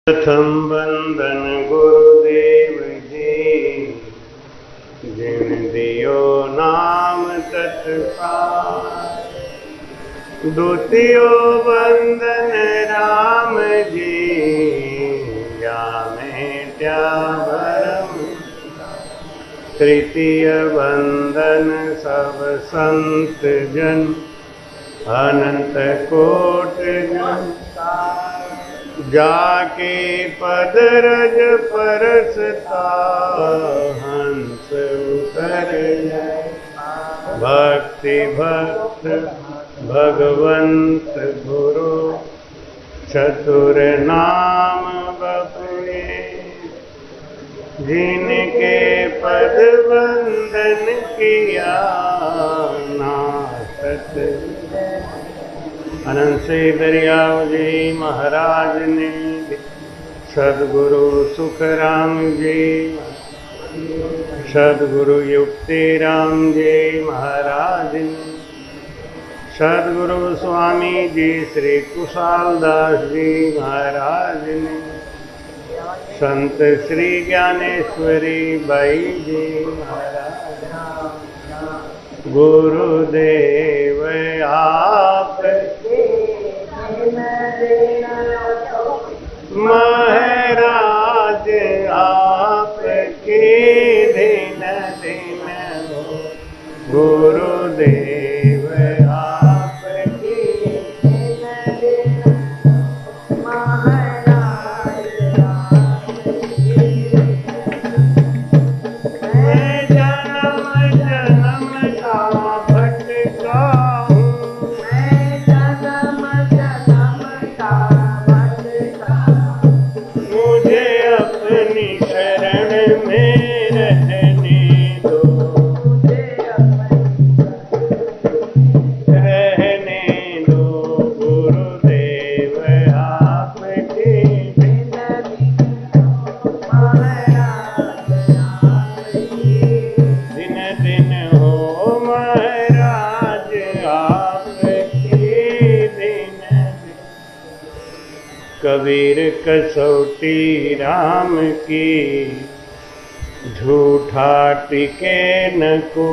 प्रथम वंदन गुरुदेव जी, जिन दियो नाम तत्पार। द्वितीयो वंदन राम जी, या मेट्या भरम। तृतीय वंदन सब संत जन, अनंत कोट जन। जाके पद रज परसता, हंस उतर जाए। भक्ति भक्त भगवंत गुरु, चतुर नाम बपुए। जिनके पद वंदन किया, नासत। अनंत से दरियाव जी महाराज ने, सदगुरु सुखराम जी, सदगुरु युक्ति राम जी महाराज ने, सदगुरु स्वामी जी श्री कुशालदास जी महाराज ने, संत श्री ज्ञानेश्वरी बाई जी महाराज। गुरुदेव आप महाराज आपके दिन दिन हो। गुरुदेव आपके दिन दिन, महाराज मैं जन्म जन्म का भटका हूँ। मैं जन्म जन्म का भटका, मुझे अपनी शरण में रहने दो। मुझे रहने दो। गुरुदेव आपके दिन दिन दिन हो। महाराज आपके दिन। कबीर कसौटी राम की, झूठा टिके न को।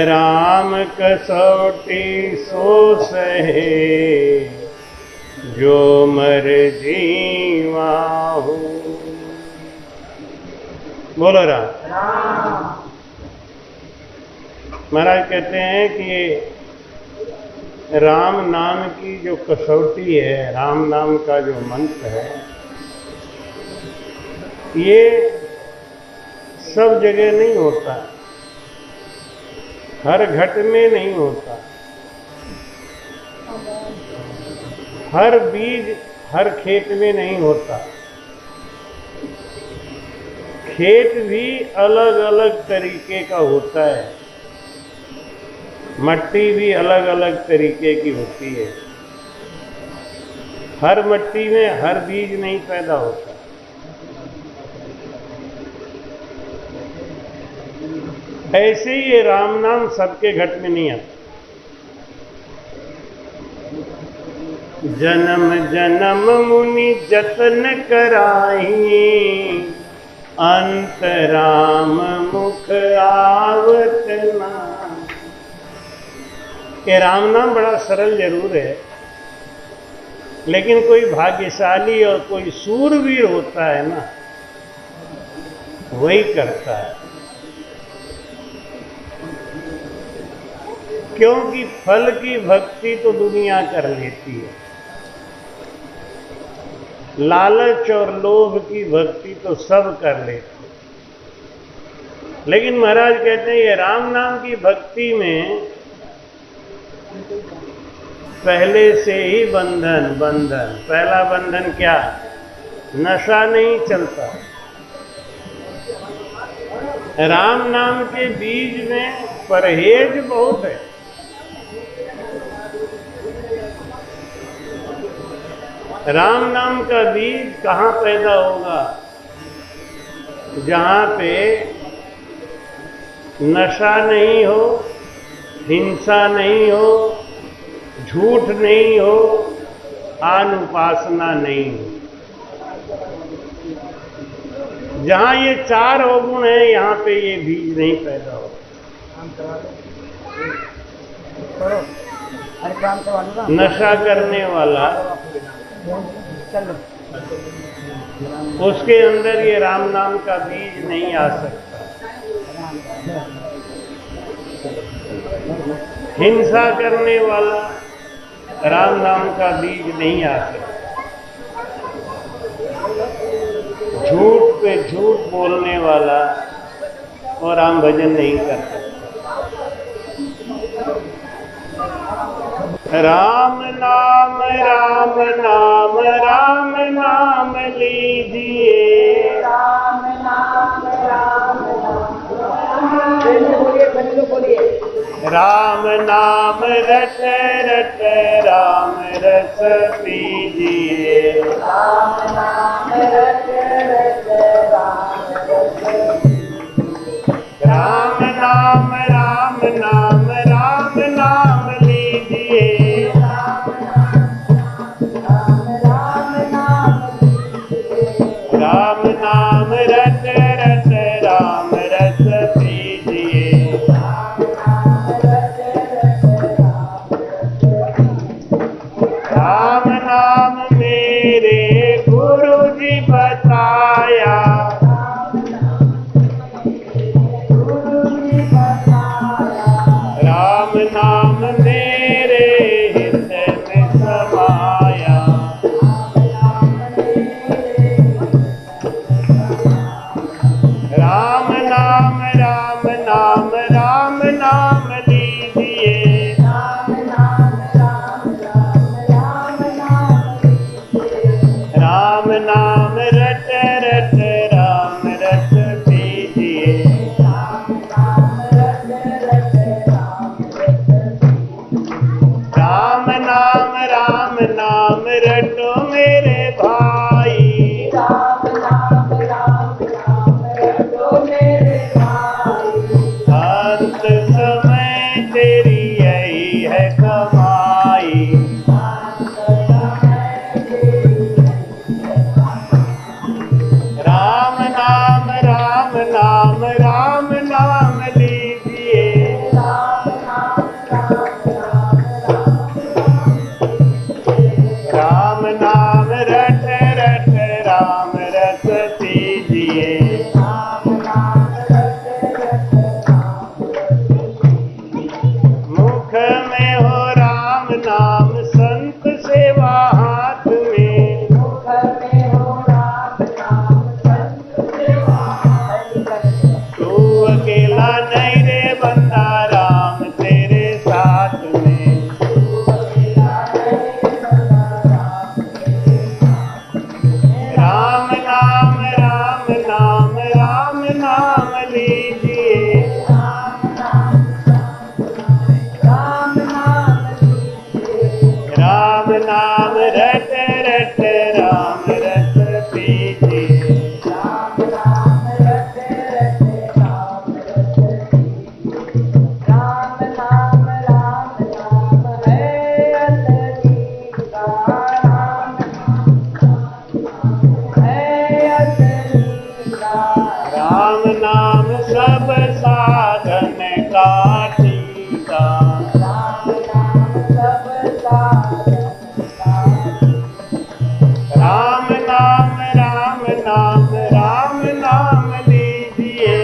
राम कसौटी सो सहे, जो मर जीवा हो। बोलो राम। महाराज कहते हैं कि राम नाम की जो कसौटी है, राम नाम का जो मंत्र है, ये सब जगह नहीं होता, हर घट में नहीं होता, हर बीज हर खेत में नहीं होता। खेत भी अलग अलग तरीके का होता है, मट्टी भी अलग अलग तरीके की होती है। हर मट्टी में हर बीज नहीं पैदा होता। ऐसे ही ये राम नाम सबके घट में नहीं आता। जन्म जन्म मुनि जतन कराही, अंत राम मुख आवत ना। ये राम नाम बड़ा सरल जरूर है, लेकिन कोई भाग्यशाली और कोई सूरवीर होता है ना, वही करता है। क्योंकि फल की भक्ति तो दुनिया कर लेती है, लालच और लोभ की भक्ति तो सब कर लेते हैं। लेकिन महाराज कहते हैं ये राम नाम की भक्ति में पहले से ही बंधन। पहला बंधन क्या? नशा नहीं चलता। राम नाम के बीज में परहेज बहुत है। राम नाम का बीज कहाँ पैदा होगा? जहाँ पे नशा नहीं हो, हिंसा नहीं हो, झूठ नहीं हो, अनुपासना नहीं। जहां ये चार अवगुण है, यहां पे ये बीज नहीं पैदा हो। नशा करने वाला, उसके अंदर ये राम नाम का बीज नहीं आ सकता। हिंसा करने वाला, राम नाम का बीज नहीं आ सकता। झूठ पे झूठ बोलने वाला और राम भजन नहीं कर सकता। राम नाम राम नाम राम नाम लीजिए, राम नाम राम राम नाम रट रट राम रस पीजिए, राम नाम रट रट राम नाम राम नाम राम नाम लीजिए, राम नाम रट रट राम रस पीजिए, राम नाम मेरे गुरु जी बताया, राम नाम मेरे हृदय में समाया, राम नाम राम नाम राम नाम लीजिए, राम नाम रट रट राम रस पीजिए, राम नाम रटो मेरे भाई, अंत समय तेरी यही है कमाई, राम नाम राम नाम राम नाम लीजिए, राम नाम रट रट राम रस पीजिए, मुख में हो राम नाम संत सेवा हाथ में, तू अकेला नहीं रे बंदा राम तेरे साथ में, राम नाम राम नाम राम नाम लीजिए, राम नाम रट रट राम रस पीजिए, राम नाम सब साधन का टीका, राम नाम राम नाम राम नाम लीजिए,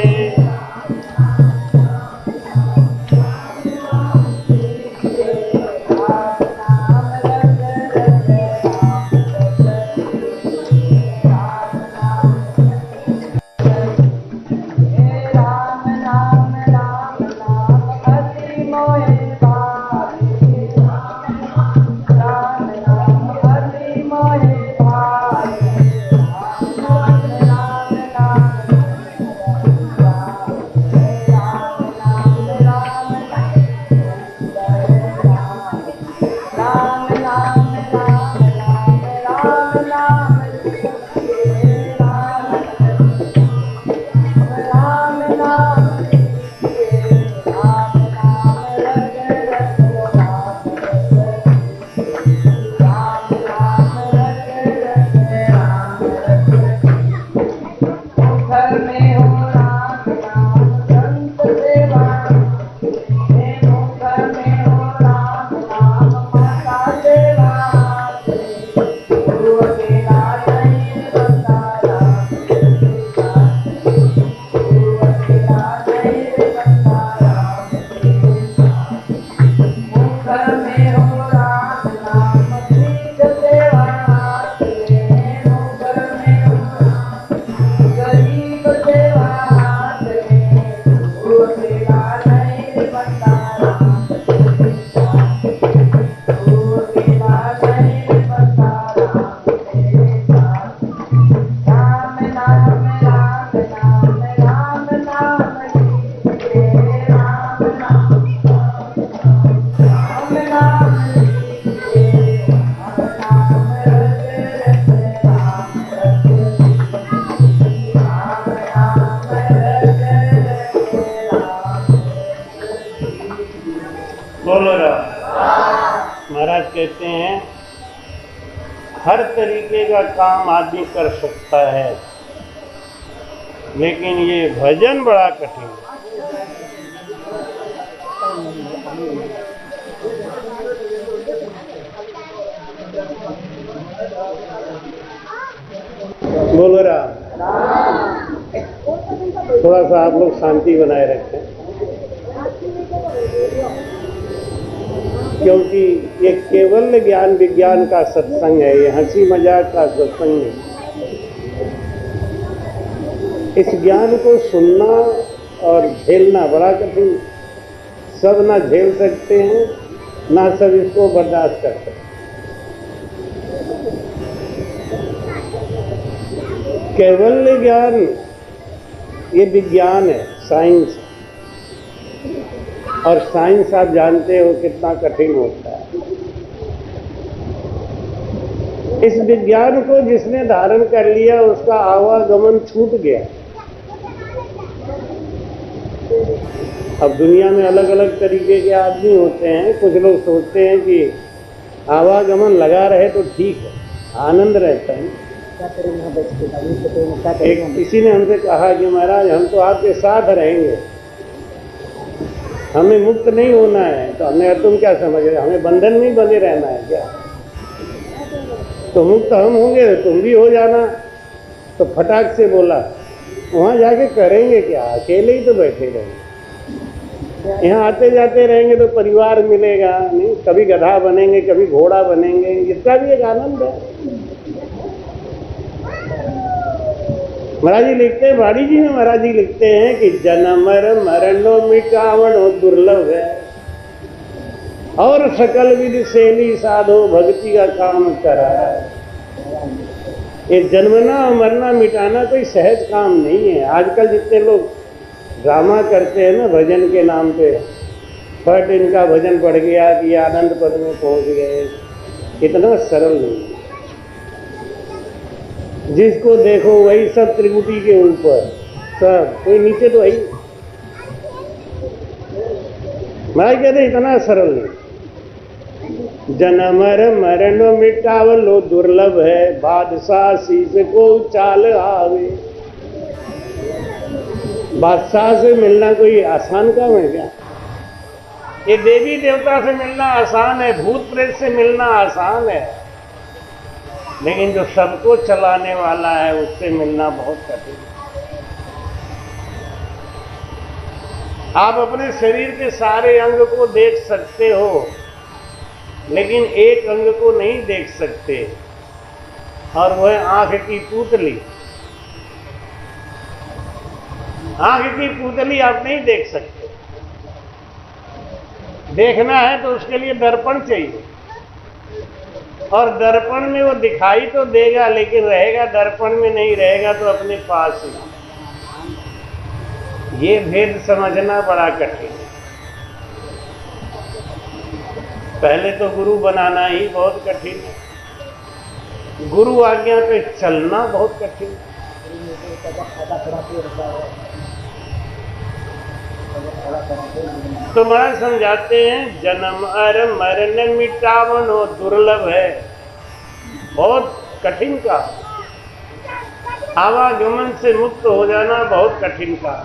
हर तरीके का काम आदमी कर सकता है, लेकिन ये भजन बड़ा कठिन है। बोलो राम। थोड़ा सा आप लोग शांति बनाए रखें, क्योंकि ये केवल ज्ञान विज्ञान का सत्संग है, ये हंसी मजाक का सत्संग नहीं। इस ज्ञान को सुनना और झेलना बड़ा कठिन। सब ना झेल सकते हैं, ना सब इसको बर्दाश्त कर सकते हैं। केवल ज्ञान ये विज्ञान है, साइंस, और साइंस आप जानते हो कितना कठिन होता है। इस विज्ञान को जिसने धारण कर लिया उसका आवागमन छूट गया। अब दुनिया में अलग अलग तरीके के आदमी होते हैं। कुछ लोग सोचते हैं कि आवागमन लगा रहे तो ठीक है, आनंद रहता है। एक किसी ने हमसे कहा कि महाराज हम तो आपके साथ रहेंगे, हमें मुक्त नहीं होना है। तो हमने कहा तुम क्या समझ रहे, हमें बंधन में बंधे रहना है क्या? तो मुक्त हम होंगे, तुम भी हो जाना। तो फटाक से बोला वहां जाके करेंगे क्या, अकेले ही तो बैठे रहेंगे। यहाँ आते जाते रहेंगे तो परिवार मिलेगा नहीं, कभी गधा बनेंगे, कभी घोड़ा बनेंगे, इसका भी एक आनंद है। महाराज जी लिखते हैं, भाड़ी जी में महाराज जी लिखते हैं कि जन्म मरणो मिटावणो दुर्लभ है, और सकल विधि सेली साधो भक्ति का काम करा है। ये जन्मना और मरना मिटाना कोई सहज काम नहीं है। आजकल जितने लोग ड्रामा करते हैं ना भजन के नाम पे, फट इनका भजन पड़ गया कि आनंद पद में पहुंच गए, इतना सरल नहीं। जिसको देखो वही सब त्रिपुटी के ऊपर, सब कोई नीचे तो है ही। मैं कहते इतना सरल नहीं। जनमर मरण मिटावलो दुर्लभ है, बादशाह शीश को चाल आवे। बादशाह से मिलना कोई आसान काम है क्या? ये देवी देवता से मिलना आसान है, भूत प्रेत से मिलना आसान है, लेकिन जो सबको चलाने वाला है उससे मिलना बहुत कठिन है। आप अपने शरीर के सारे अंग को देख सकते हो, लेकिन एक अंग को नहीं देख सकते, और वह है आंख की पुतली। आंख की पुतली आप नहीं देख सकते। देखना है तो उसके लिए दर्पण चाहिए, और दर्पण में वो दिखाई तो देगा, लेकिन रहेगा दर्पण में नहीं, रहेगा तो अपने पास ही। ये भेद समझना बड़ा कठिन है। पहले तो गुरु बनाना ही बहुत कठिन है, गुरु आज्ञा पे चलना बहुत कठिन है। तो महाराज समझाते हैं जन्म अर मरण मिटावनो दुर्लभ है, बहुत कठिन का। आवागमन से मुक्त हो जाना बहुत कठिन का।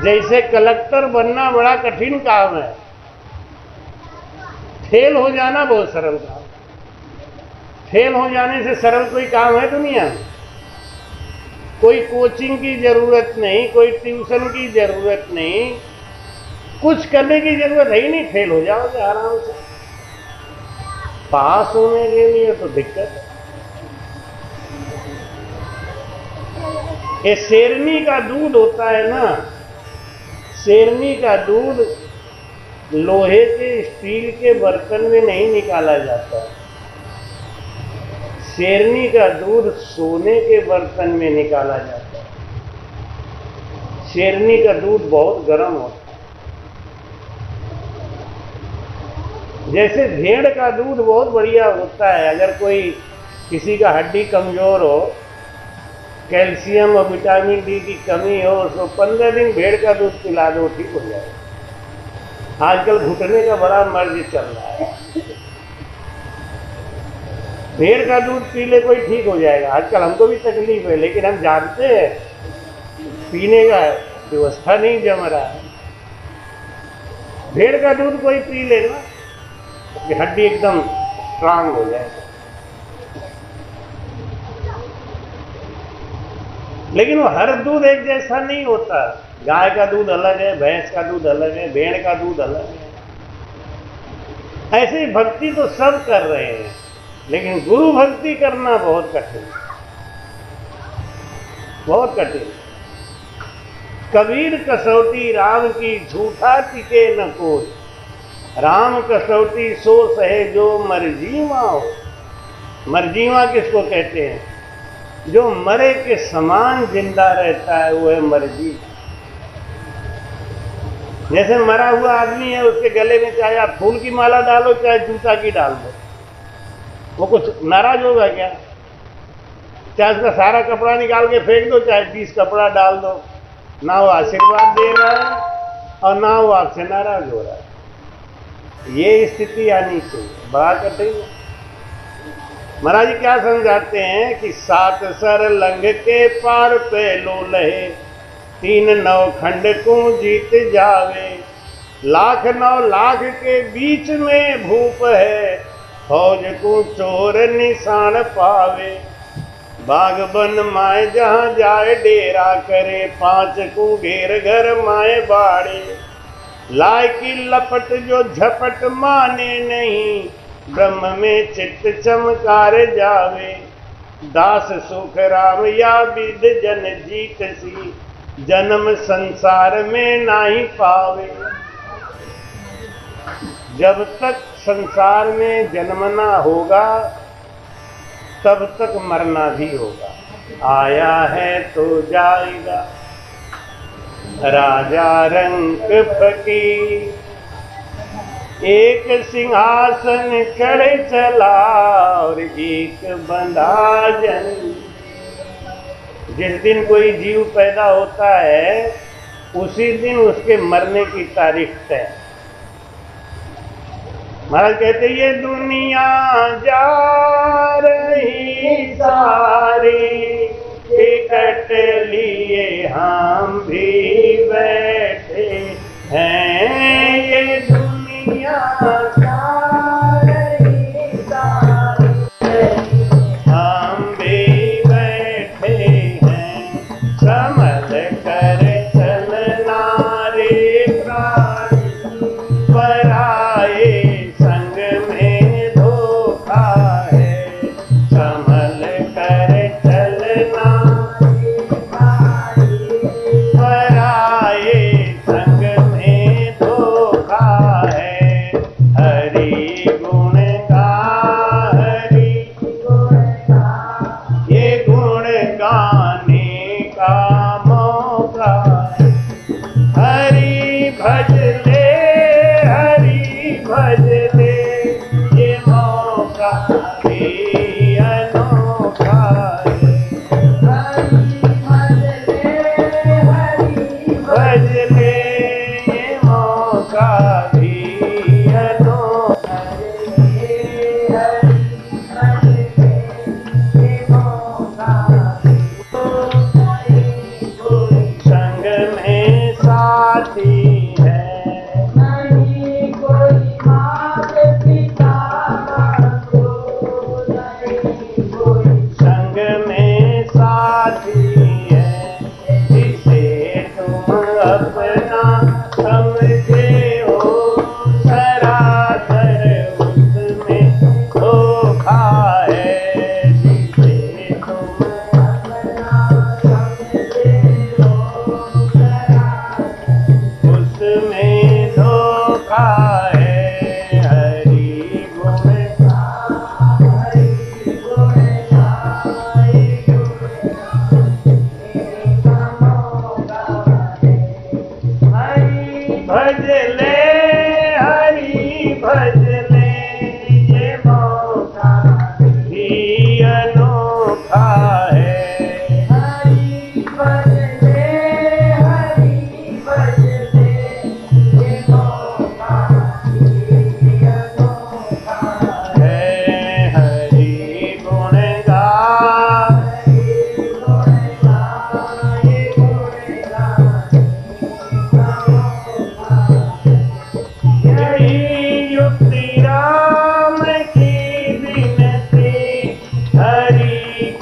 जैसे कलेक्टर बनना बड़ा कठिन काम है, फेल हो जाना बहुत सरल काम। फेल हो जाने से सरल कोई काम है दुनिया में? कोई कोचिंग की जरूरत नहीं, कोई ट्यूशन की जरूरत नहीं, कुछ करने की जरूरत है ही नहीं, फेल हो जाओगे आराम से। पास होने के लिए तो दिक्कत है। ये शेरनी का दूध होता है ना, शेरनी का दूध लोहे के स्टील के बर्तन में नहीं निकाला जाता। शेरनी का दूध सोने के बर्तन में निकाला जाता है। शेरनी का दूध बहुत गर्म होता है। जैसे भेड़ का दूध बहुत बढ़िया होता है, अगर कोई किसी का हड्डी कमजोर हो, कैल्शियम और विटामिन डी की कमी हो, उसको 15 दिन भेड़ का दूध पिला दो, ठीक हो जाएगा। आजकल घुटने का बड़ा मर्ज चल रहा है, भेड़ का दूध पी ले कोई ठीक हो जाएगा। आजकल हमको भी तकलीफ है, लेकिन हम जानते हैं पीने का व्यवस्था नहीं जम रहा है। भेड़ का दूध कोई पी ले ना, उसकी हड्डी एकदम स्ट्रांग हो जाएगी। लेकिन वो हर दूध एक जैसा नहीं होता। गाय का दूध अलग है, भैंस का दूध अलग है, भेड़ का दूध अलग है। ऐसे ही भक्ति तो सब कर रहे हैं, लेकिन गुरु भक्ति करना बहुत कठिन, बहुत कठिन। कबीर कसौटी राम की झूठा टिके न कोई, राम कसौटी सो सहे जो मरजीवा हो। मरजीवा किसको कहते हैं? जो मरे के समान जिंदा रहता है, वो है मर्जी। जैसे मरा हुआ आदमी है, उसके गले में चाहे आप फूल की माला डालो चाहे जूता की डाल दो, वो कुछ नाराज होगा क्या? चाहे उसका सारा कपड़ा निकाल के फेंक दो, चाहे 20 कपड़ा डाल दो, ना वो आशीर्वाद दे रहा है और ना वो आपसे नाराज हो रहा है। ये स्थिति आनी चाहिए, बड़ा कठिन है। महाराज जी क्या समझाते हैं कि 7 सर लंघ के पार पे लो लहे, 3 नवखंड को जीत जावे, 1,00,000 लाख के बीच में भूप है, फौज को चोर निशान पावे। बागबन माए जहां जाए डेरा करे, 5 को घेर घर माए बाड़े। लाए की लपट जो झपट माने नहीं, ब्रह्म में चित्त चमकार जावे। दास सुख राम या विद जन जीत सी, जन्म संसार में नाही पावे। जब तक संसार में जन्मना होगा तब तक मरना भी होगा। आया है तो जाएगा, राजा रंक फकीर एक सिंहासन चढ़े चला और एक बंधा जन। जिस दिन कोई जीव पैदा होता है उसी दिन उसके मरने की तारीख तय। महाराज कहते ये दुनिया जा रही सारी, टिकट लिए हम भी बैठे हैं। ये दुनिया जा रही सारी, हम भी बैठे हैं। कमल कर चलना रे प्राणी, पराए संग में धोखा है। कमल कर चलना रे प्राणी, पराए संग में धोखा है।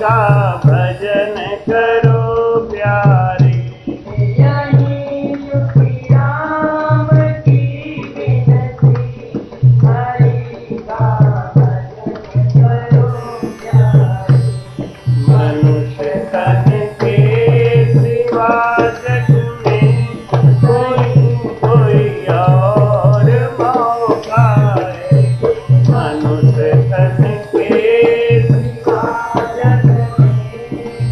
का भजन करो प्यारे। यही युक्ति राम की विनती, हरि का भजन करो प्यारे। मनुष्य तन के सिवा जग में कोई और मौका है। मनुष्य तन के सिवा जग में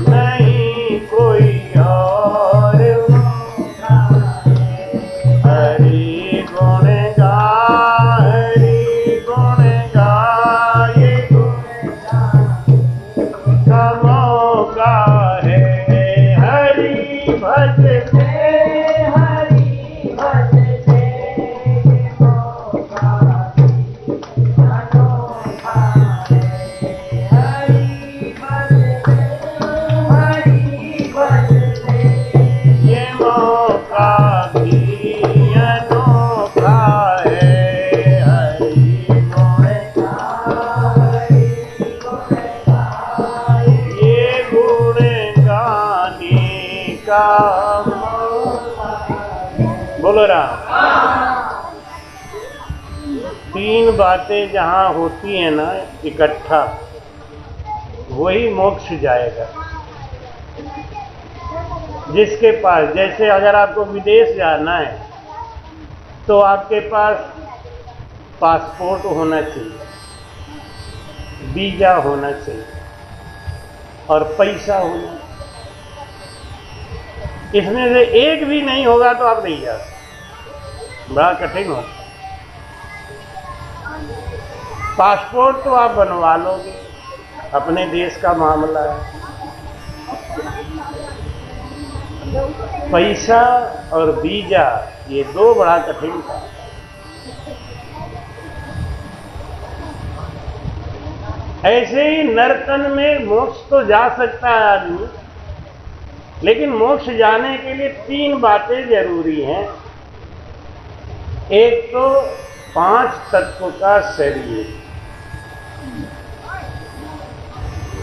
नहीं कोई और मौका है। हरि गुण गा, हरि गुण गा, ये गुण का मौका है। हरि भजन हरि भजते मौका अनोखा है। हरि भजते ये मौका भी अनोखा है। हरि गुण ये गुण गाने का बोलो राम। तीन बातें जहां होती हैं ना इकट्ठा, वही मोक्ष जाएगा। जिसके पास, जैसे अगर आपको विदेश जाना है तो आपके पास पासपोर्ट होना चाहिए, वीजा होना चाहिए और पैसा होना चाहिए। इसमें से एक भी नहीं होगा तो आप नहीं जा सकते, बड़ा कठिन होता। पासपोर्ट तो आप बनवा लोगे, अपने देश का मामला है। पैसा और वीजा, ये दो बड़ा कठिन था। ऐसे ही नर्तन में मोक्ष तो जा सकता है आदमी, लेकिन मोक्ष जाने के लिए तीन बातें जरूरी हैं। एक तो 5 तत्व का शरीर।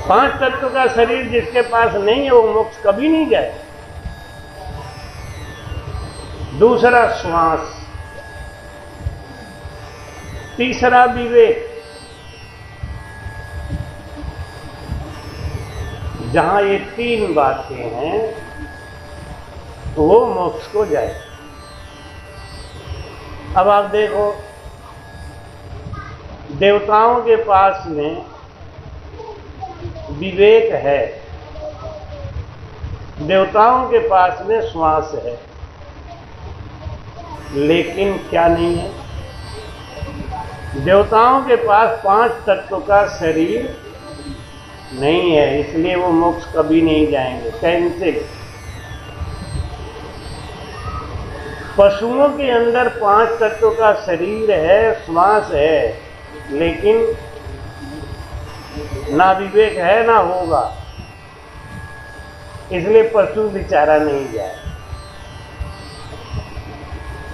5 तत्व का शरीर जिसके पास नहीं है वो मोक्ष कभी नहीं जाए। दूसरा श्वास, तीसरा विवेक। जहां ये तीन बातें हैं तो वो मोक्ष को जाए। अब आप देखो, देवताओं के पास में विवेक है, देवताओं के पास में श्वास है, लेकिन क्या नहीं है? देवताओं के पास 5 तत्व का शरीर नहीं है, इसलिए वो मोक्ष कभी नहीं जाएंगे। कैंसिल। पशुओं के अंदर 5 तत्व का शरीर है, श्वास है, लेकिन ना विवेक है ना होगा, इसलिए पशु बेचारा नहीं जाए।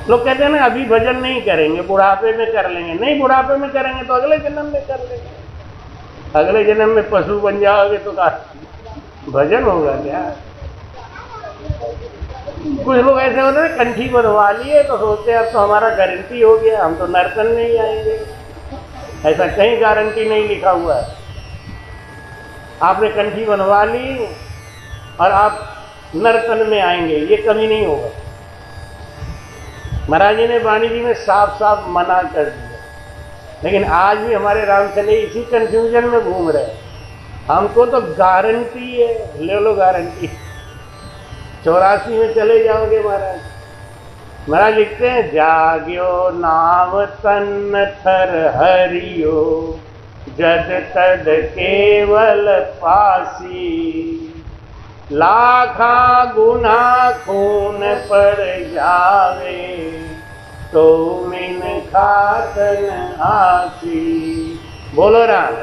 लोग कहते हैं ना अभी भजन नहीं करेंगे, बुढ़ापे में कर लेंगे। नहीं, बुढ़ापे में करेंगे तो अगले जन्म में कर लेंगे। अगले जन्म में पशु बन जाओगे तो क्या भजन होगा क्या? कुछ लोग ऐसे होते हैं कंठी बनवा लिए तो सोचते हैं अब तो हमारा गारंटी हो गया, हम तो नर्तन में ही आएंगे। ऐसा कहीं गारंटी नहीं लिखा हुआ है। आपने कंठी बनवा ली और आप नर्तन में आएंगे, ये कभी नहीं होगा। महाराज जी ने वाणी जी में साफ साफ मना कर दिया, लेकिन आज भी हमारे रामचले इसी कंफ्यूजन में घूम रहे हैं। हमको तो गारंटी है, ले लो गारंटी। 84 में चले जाओगे महाराज। महाराज लिखते हैं, जाग्यो नाव तन थर हरियो, जद तद केवल पासी, लाखा गुना खून पर जावे, तो मिन खातन आसी। बोलो राम।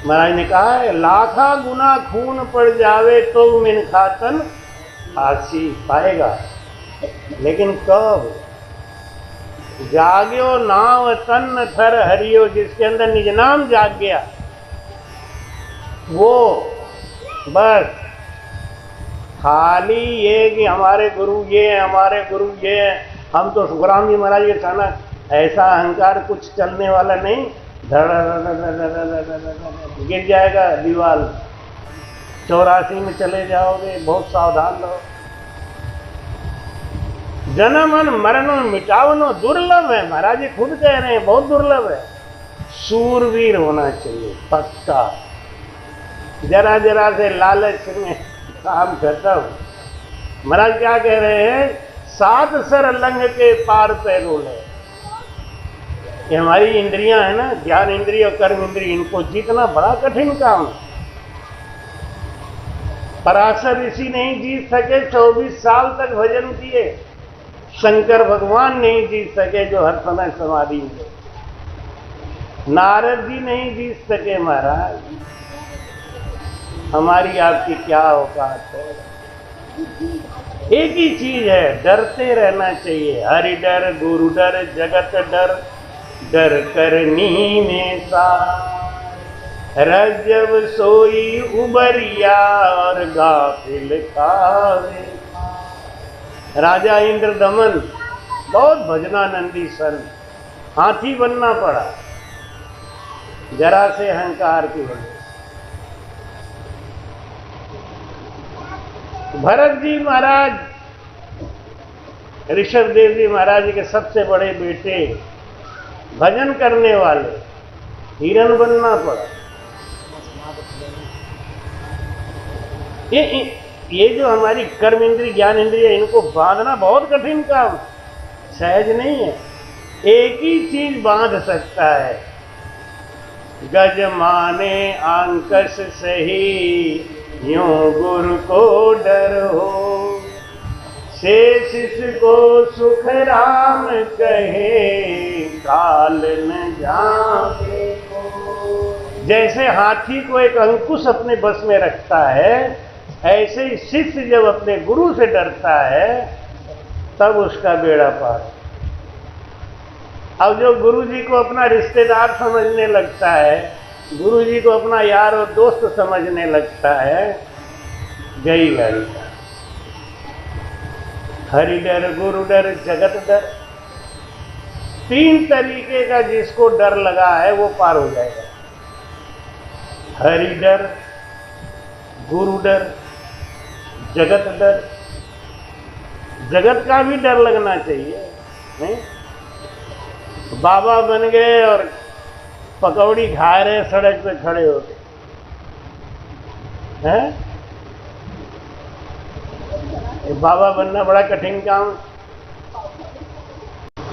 महाराज ने कहा है, लाखा गुना खून पड़ जावे तो मिन खातन आसी, पाएगा। लेकिन कब? जाग्यो नाव तन थर हरियो, जिसके अंदर निज नाम जाग गया, वो बस खाली ये कि हमारे गुरु ये हैं, हमारे गुरु ये हैं, हम तो सुखराम जी महाराज के अचानक ऐसा अहंकार कुछ चलने वाला नहीं, गिर जाएगा दीवार, 84 में चले जाओगे, बहुत सावधान रहो। जन्मन मरणो मिटावनो दुर्लभ है, महाराज जी खुद कह रहे हैं, बहुत दुर्लभ है। सूरवीर होना चाहिए पक्का, जरा जरा से लालच में काम खत्म। महाराज क्या कह रहे हैं, 7 सर लंघ के पार पैरों ले। ये हमारी इंद्रियां है ना, ज्ञान इंद्रिय और कर्म इंद्रिय, इनको जीतना बड़ा कठिन काम है। पराशर ऋषि नहीं जीत सके, 24 साल तक भजन किए। शंकर भगवान नहीं जीत सके, जो हर समय समाधि में। नारद जी नहीं जीत सके महाराज। हमारी आपकी क्या औकात है। एक ही चीज है, डरते रहना चाहिए। हरि डर, गुरु डर, जगत डर, डर करनी में सा। रजब सोई उबरिया और गाफिल खावे। राजा इंद्र दमन बहुत भजनानंदी सन, हाथी बनना पड़ा जरा से अहंकार की वजह। भरत जी महाराज, ऋषभ देव जी महाराज जी के सबसे बड़े बेटे, भजन करने वाले, हिरन बनना पड़ा। ये जो हमारी कर्म इंद्रिय ज्ञान इंद्रिय, इनको बांधना बहुत कठिन काम, सहज नहीं है। एक ही चीज बांध सकता है, गज माने अंकस सही, यूं गुरु को डर हो। शेष को सुख राम कहे, काल न जाने को। जैसे हाथी को एक अंकुश अपने बस में रखता है, ऐसे ही शिष्य जब अपने गुरु से डरता है तब उसका बेड़ा पार। अब जो गुरु जी को अपना रिश्तेदार समझने लगता है, गुरु जी को अपना यार और दोस्त समझने लगता है, गई गाड़ी। हरि डर, गुरु डर, जगत डर। 3 तरीके का जिसको डर लगा है वो पार हो जाएगा। हरि डर, गुरु डर, जगत डर। जगत का भी डर लगना चाहिए, नहीं? बाबा बन गए और पकौड़ी खा रहे सड़क पे खड़े होके, हैं? बाबा बनना बड़ा कठिन काम।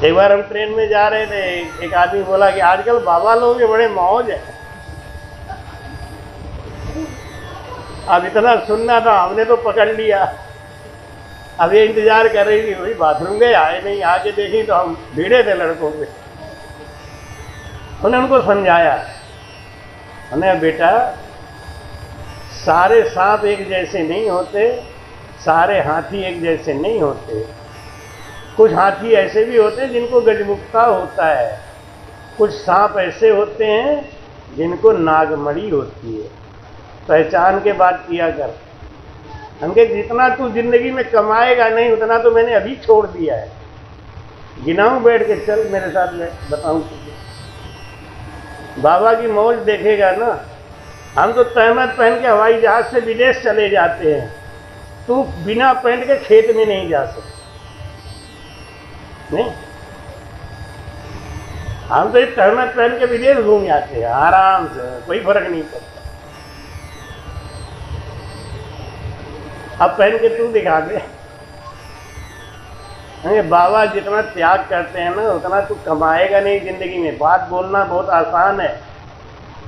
एक बार हम ट्रेन में जा रहे थे, एक आदमी बोला कि आजकल बाबा लोग के बड़े मौज है। अब इतना सुनना था, हमने तो पकड़ लिया। अब ये इंतजार कर रही थी, वही बाथरूम गए, आए नहीं, आके देखी तो हम भीड़े थे लड़कों पे। उन्होंने उनको समझाया, उन्हें बेटा सारे सांप एक जैसे नहीं होते, सारे हाथी एक जैसे नहीं होते। कुछ हाथी ऐसे भी होते हैं जिनको गजमुक्ता होता है, कुछ सांप ऐसे होते हैं जिनको नागमणि होती है। पहचान के बात किया कर। हमके जितना तू जिंदगी में कमाएगा नहीं उतना तो मैंने अभी छोड़ दिया है। गिनाऊं बैठ के, चल मेरे साथ में बताऊं तुझे। बाबा की मौज देखेगा ना। हम तो तहमत पहन के हवाई जहाज से विदेश चले जाते हैं, तू बिना पैंट के खेत में नहीं जा सकता। नहीं, हम तो एक तहमत पहन के विदेश घूम जाते हैं आराम से, कोई फर्क नहीं पड़ता। अब पहन के तू दिखा दे। बाबा जितना त्याग करते हैं ना उतना तू कमाएगा नहीं जिंदगी में। बात बोलना बहुत आसान है,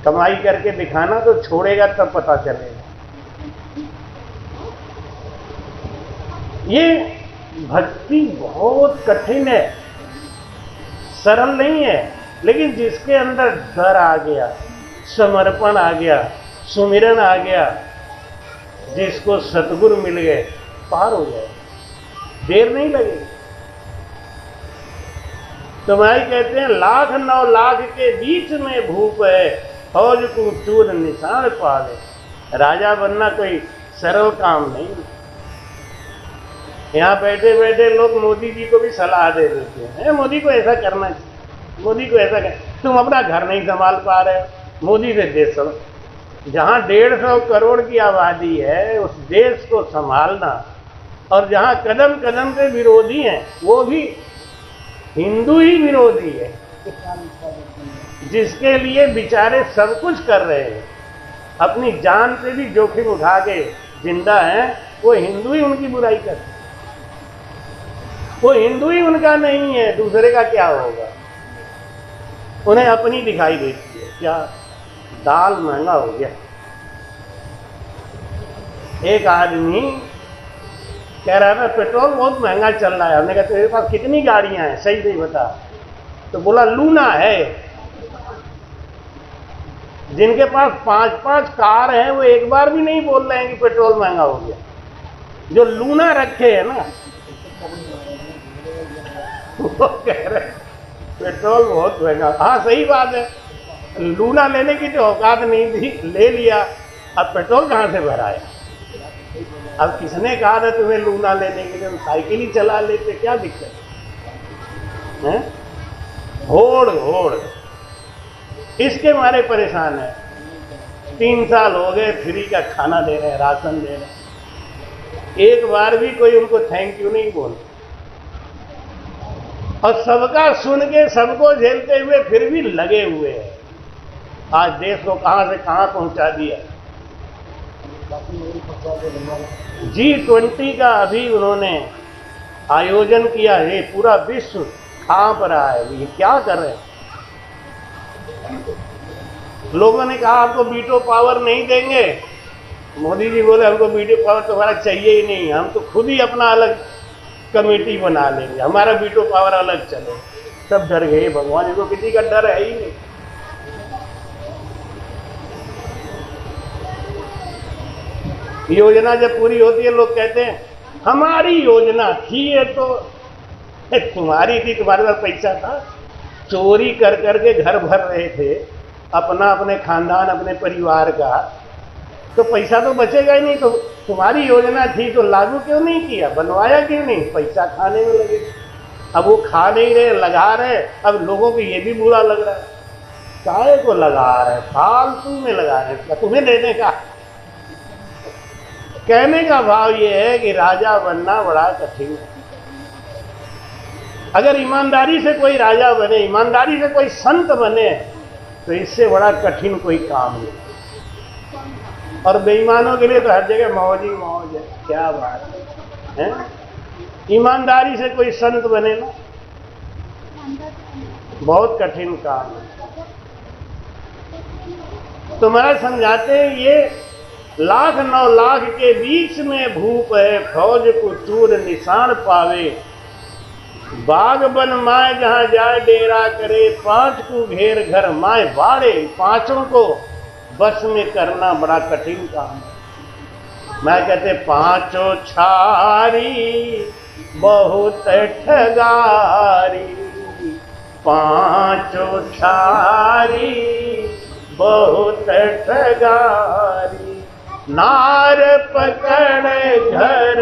कमाई करके दिखाना तो छोड़ेगा तब पता चलेगा। ये भक्ति बहुत कठिन है, सरल नहीं है। लेकिन जिसके अंदर डर आ गया, समर्पण आ गया, सुमिरन आ गया, जिसको सतगुरु मिल गए, पार हो जाए, देर नहीं लगेगी। तो भाई कहते हैं 1,09,00,000 के बीच में भूप है, फौज को चूर निशान पावे। राजा बनना कोई सरल काम नहीं। यहाँ बैठे बैठे लोग मोदी जी को भी सलाह दे देते हैं, मोदी को ऐसा करना चाहिए, मोदी को ऐसा कर, तुम अपना घर नहीं संभाल पा रहे हो, मोदी से देश चलो। जहाँ 150 करोड़ की आबादी है उस देश को संभालना, और जहाँ कदम कदम पे विरोधी हैं, वो भी हिंदू ही विरोधी है, जिसके लिए बेचारे सब कुछ कर रहे हैं, अपनी जान पे भी जोखिम उठा के जिंदा हैं, वो हिंदू ही उनकी बुराई करते हैं। वो हिंदू ही उनका नहीं है, दूसरे का क्या होगा? उन्हें अपनी दिखाई देती है। क्या दाल महंगा हो गया। एक आदमी कह रहा था पेट्रोल बहुत महंगा चल रहा है। हमने कहा तेरे पास कितनी गाड़ियां हैं, सही सही बता। तो बोला लूना है। जिनके पास 5-5 कार हैं वो एक बार भी नहीं बोल रहे हैं कि पेट्रोल महंगा हो गया। जो लूना रखे हैं ना वो कह रहे पेट्रोल बहुत महंगा। हाँ सही बात है, लूना लेने की तो औकात नहीं थी, ले लिया, अब पेट्रोल कहाँ से भराया? अब किसने कहा था तुम्हें लूना लेने के लिए? साइकिल ही चला लेते, क्या दिक्कत है? होड़ होड़ इसके मारे परेशान है। 3 साल हो गए फ्री का खाना दे रहे हैं, राशन दे रहे हैं, एक बार भी कोई उनको थैंक यू नहीं बोल। और सबका सुन के सबको झेलते हुए फिर भी लगे हुए हैं। आज देश को कहां से कहां पहुंचा दिया। G20 का अभी उन्होंने आयोजन किया है, पूरा विश्व कांप रहा है, ये क्या कर रहे हैं? लोगों ने कहा आपको वीटो पावर नहीं देंगे। मोदी जी बोले हमको वीटो पावर तुम्हारा चाहिए ही नहीं, हम तो खुद ही अपना अलग कमेटी बना लेंगे, हमारा वीटो पावर अलग चले। सब डर गए। भगवान जी को किसी का डर है ही नहीं। योजना जब पूरी होती है लोग कहते हैं हमारी योजना थी, ये तो तुम्हारी थी, तुम्हारे पास पैसा था, चोरी कर करके घर भर रहे थे अपना, अपने खानदान, अपने परिवार का, तो पैसा तो बचेगा ही नहीं। तो तुम्हारी योजना थी तो लागू क्यों नहीं किया, बनवाया क्यों नहीं? पैसा खाने में लगे। अब वो खा नहीं रहे, लगा रहे। अब लोगों को ये भी बुरा लग रहा है, काहे को लगा रहे, फालतू में लगा रहे, तुम्हें देने का। कहने का भाव ये है कि राजा बनना बड़ा कठिन है। अगर ईमानदारी से कोई राजा बने, ईमानदारी से कोई संत बने, तो इससे बड़ा कठिन कोई काम नहीं। और बेईमानों के लिए तो हर जगह मौज ही मौज है। क्या बात है? ईमानदारी से कोई संत बने ना, बहुत कठिन काम है। तो महाराज समझाते हैं ये 1,00,000-9 लाख के बीच में भूप है, फौज को चूर निशान पावे। बाग बन माए जहां जाए डेरा करे, 5 को घेर घर माए बाड़े। 5 को बस में करना बड़ा कठिन काम है। मैं कहते 5 छारी बहुत ठगारी, 5 छारी बहुत ठगारी। नार पकड़ घर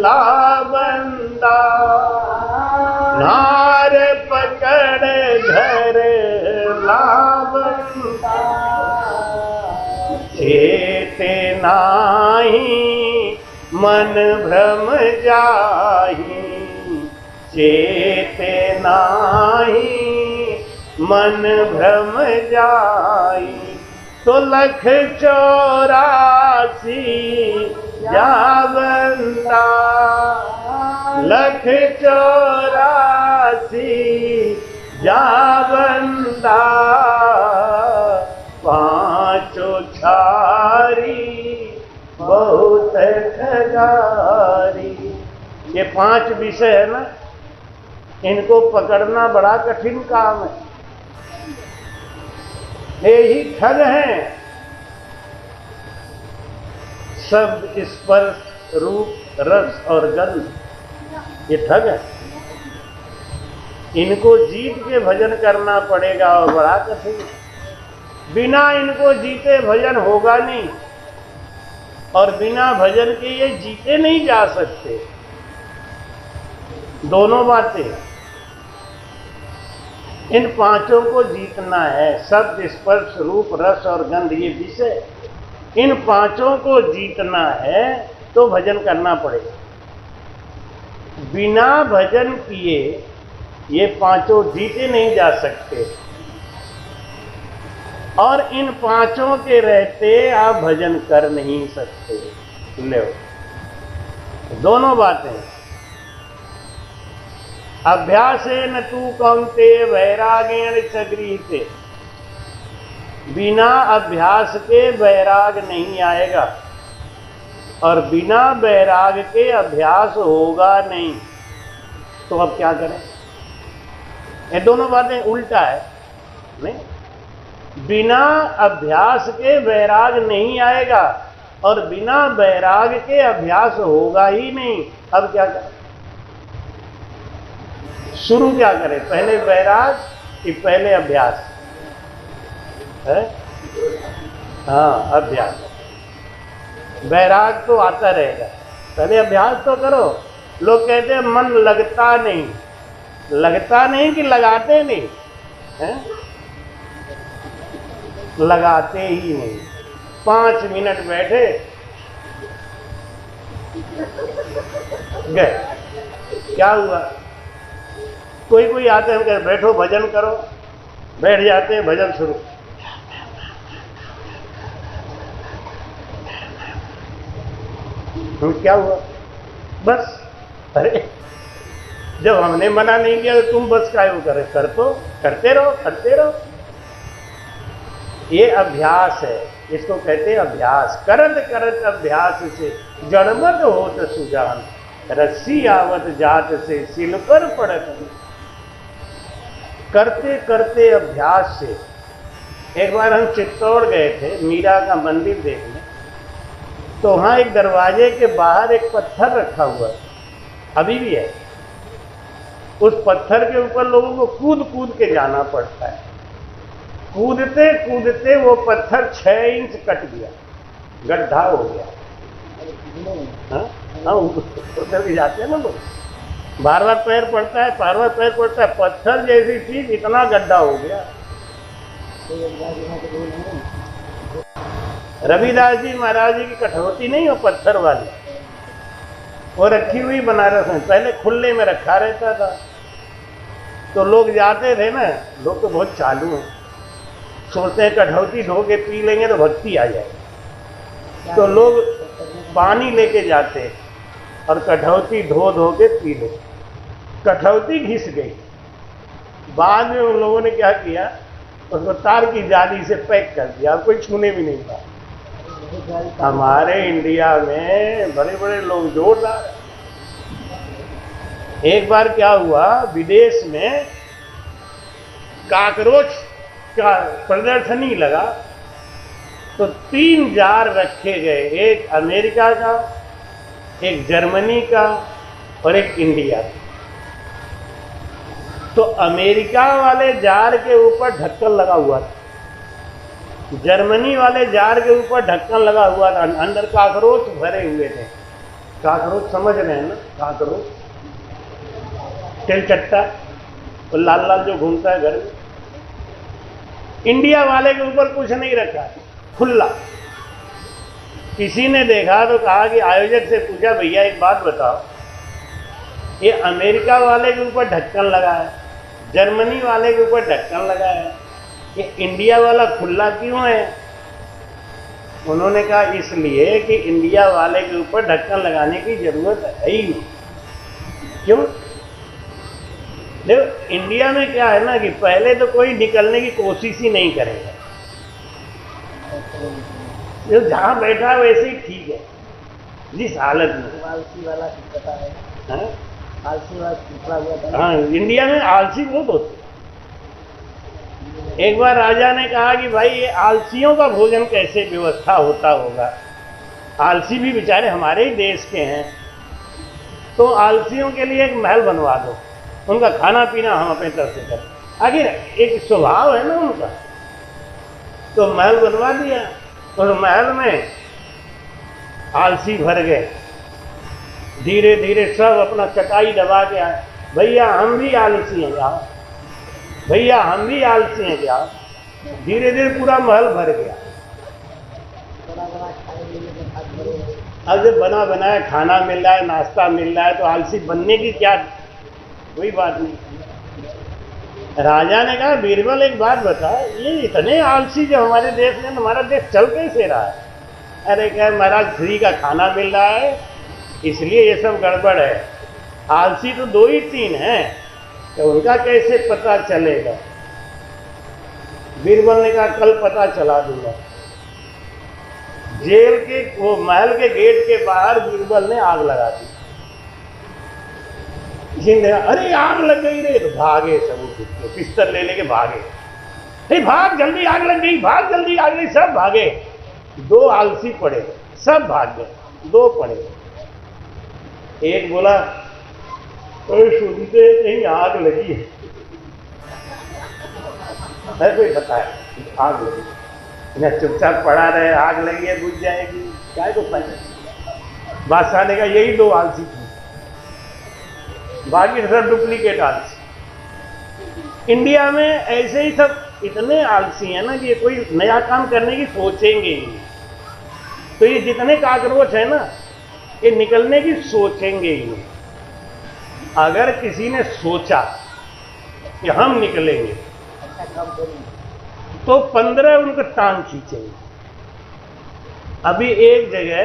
लाबंदा, नार पकड़ घर लाबंदा। चेते नाही मन भ्रम जाही, चेते नाही मन भ्रम जाई। तो 1,84 जावंदा, 1,84 जावंदा। 5 छारी बहुत ठगारी। ये 5 विषय है ना, इनको पकड़ना बड़ा कठिन काम है। ये ही ठग हैं। शब्द, स्पर्श, रूप, रस और गंध, ये ठग है। इनको जीत के भजन करना पड़ेगा और बड़ा कठिन। बिना इनको जीते भजन होगा नहीं। और बिना भजन के ये जीते नहीं जा सकते। दोनों बातें, इन पांचों को जीतना है। शब्द, स्पर्श, रूप, रस और गंध, ये विषय, इन पांचों को जीतना है तो भजन करना पड़ेगा। बिना भजन किए ये पांचों जीते नहीं जा सकते, और इन पांचों के रहते आप भजन कर नहीं सकते। ले दोनों बातें। अभ्यासेन तू कौन्तेय वैरागेण च गृह्यते। बिना अभ्यास के वैराग नहीं आएगा, और बिना वैराग के अभ्यास होगा नहीं। तो अब क्या करें? ये दोनों बातें उल्टा है। नहीं, बिना अभ्यास के वैराग नहीं आएगा, और बिना वैराग के अभ्यास होगा ही नहीं। अब क्या करें? शुरू क्या करें? पहले वैराग कि पहले अभ्यास है? हाँ, अभ्यास। वैराग तो आता रहेगा, पहले अभ्यास तो करो। लोग कहते हैं मन लगता नहीं। लगता नहीं कि लगाते नहीं है? लगाते ही नहीं। 5 मिनट बैठे गए, क्या हुआ? कोई आते हैं, कहते बैठो भजन करो, बैठ जाते हैं, भजन शुरू। तो क्या हुआ? बस। अरे जब हमने मना नहीं किया तो तुम बस काहे करे? करते रहो। ये अभ्यास है, इसको कहते हैं अभ्यास। करत करत अभ्यास से जड़मत होत सुजान, रस्सी आवत जात से सिल पर पड़त। करते करते अभ्यास से। एक बार हम चित्तौड़ गए थे मीरा का मंदिर देखने, तो वहां एक दरवाजे के बाहर एक पत्थर रखा हुआ है, अभी भी है। उस पत्थर के ऊपर लोगों को कूद कूद के जाना पड़ता है। कूदते कूदते वो पत्थर 6 इंच कट गया, गड्ढा हो गया। हाँ, उधर भी जाते हैं ना लोग, बार बार पैर पड़ता है, पत्थर जैसी चीज, इतना गड्ढा हो गया। रविदास जी महाराज जी की कठौती नहीं, वो पत्थर वाली, वो रखी हुई बनारस में, पहले खुले में रखा रहता था। तो लोग जाते थे ना, लोग तो बहुत चालू हैं, सोचते हैं कठौती धो के पी लेंगे तो भक्ति आ जाएगी। तो लोग पानी लेके जाते और कठौती धो धो के पी ले। कठौती घिस गई। बाद में उन लोगों ने क्या किया, उसको तार की जाली से पैक कर दिया, अब कोई छूने भी नहीं पाया। हमारे इंडिया में बड़े बड़े लोग जोरदार। एक बार क्या हुआ, विदेश में कॉकरोच का प्रदर्शनी लगा, तो 3 जार रखे गए, एक अमेरिका का, एक जर्मनी का और एक इंडिया का। तो अमेरिका वाले जार के ऊपर ढक्कन लगा हुआ था, जर्मनी वाले जार के ऊपर ढक्कन लगा हुआ था, अंदर कॉकरोच भरे हुए थे। कॉकरोच समझ रहे हैं ना? कॉकरोच, तिलचट्टा, और लाल लाल जो घूमता है घर में। इंडिया वाले के ऊपर कुछ नहीं रखा, खुला। किसी ने देखा तो कहा कि आयोजक से पूछा, भैया एक बात बताओ, ये अमेरिका वाले के ऊपर ढक्कन लगा है, जर्मनी वाले के ऊपर ढक्कन लगा है, ये इंडिया वाला खुला क्यों है? उन्होंने कहा इसलिए कि इंडिया वाले के ऊपर ढक्कन लगाने की जरूरत है ही नहीं। क्यों? देखो इंडिया में क्या है ना कि पहले तो कोई निकलने की कोशिश ही नहीं करेगा, जो जहां बैठा है वैसे ही ठीक है, जिस हालत में। आलसी वाला पता है, हाँ? आलसी वाला टुकड़ा हुआ था। हाँ, इंडिया में आलसी बहुत होते। एक बार राजा ने कहा कि भाई ये आलसियों का भोजन कैसे व्यवस्था होता होगा, आलसी भी बेचारे हमारे ही देश के हैं, तो आलसियों के लिए एक महल बनवा दो, उनका खाना पीना हम अपनी तरफ से करें। आखिर एक स्वभाव है ना उनका। तो महल बनवा दिया, और महल में आलसी भर गए। धीरे धीरे सब अपना चटाई दबा के आए, भैया हम भी आलसी हैं क्या, भैया हम भी आलसी हैं क्या। धीरे धीरे पूरा महल भर गया। अब जब बना बनाया खाना मिल रहा है, नाश्ता मिल रहा है, तो आलसी बनने की क्या कोई बात नहीं। राजा ने कहा बीरबल एक बात बता, ये इतने आलसी जो हमारे देश में, हमारा देश चल कैसे रहा है। अरे क्या महाराज, फ्री का खाना मिल रहा है इसलिए ये सब गड़बड़ है। आलसी तो 2 ही 3 हैं, तो उनका कैसे पता चलेगा। बीरबल ने कहा कल पता चला दूंगा। जेल के वो महल के गेट के बाहर बीरबल ने आग लगा दी। जिन अरे आग लग गई रे, तो भागे सब उठ के, पिस्टल ले लेके भागे। हे भाग जल्दी, आग लग गई, भाग जल्दी, आग लगी, सब भागे। 2 आलसी पड़े, सब भाग गए, 2 पड़े। एक बोला कोई सुनते कहीं आग लगी है, कोई बताए आग लगी, इन्हें चुपचाप पड़ा रहे, आग लगी है बुझ जाएगी, क्या तो फायदा। बादशाह ने कहा यही 2 आलसी थे, बाकी सब डुप्लीकेट आलसी। इंडिया में ऐसे ही सब इतने आलसी हैं ना कि ये कोई नया काम करने की सोचेंगे ही नहीं। तो ये जितने काकरोच है ना, ये निकलने की सोचेंगे ही नहीं। अगर किसी ने सोचा कि हम निकलेंगे तो 15 उनको टांग खींचेंगे। अभी एक जगह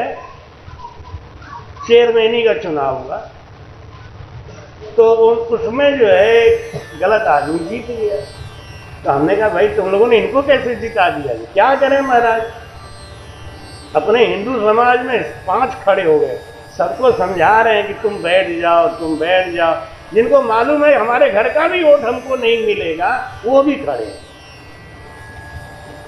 चेयरमैनी का चुनाव हुआ, तो उसमें जो है गलत आदमी जीत गया। तो हमने कहा भाई तुम लोगों ने इनको कैसे जिता दिया, क्या करें महाराज। अपने हिंदू समाज में 5 खड़े हो गए, सबको समझा रहे हैं कि तुम बैठ जाओ, तुम बैठ जाओ। जिनको मालूम है हमारे घर का भी वोट हमको नहीं मिलेगा, वो भी खड़े हैं।